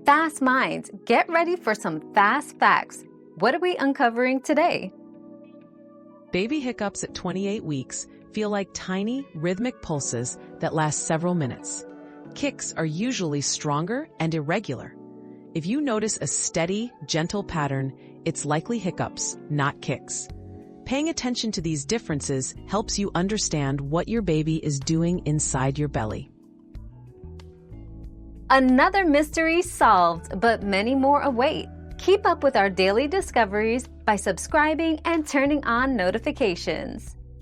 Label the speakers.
Speaker 1: Fast minds, get ready for some fast facts. What are we uncovering today?
Speaker 2: Baby hiccups at 28 weeks feel like tiny, rhythmic pulses that last several minutes. Kicks are usually stronger and irregular. If you notice a steady, gentle pattern, it's likely hiccups, not kicks. Paying attention to these differences helps you understand what your baby is doing inside your belly.
Speaker 1: Another mystery solved, but many more await. Keep up with our daily discoveries by subscribing and turning on notifications.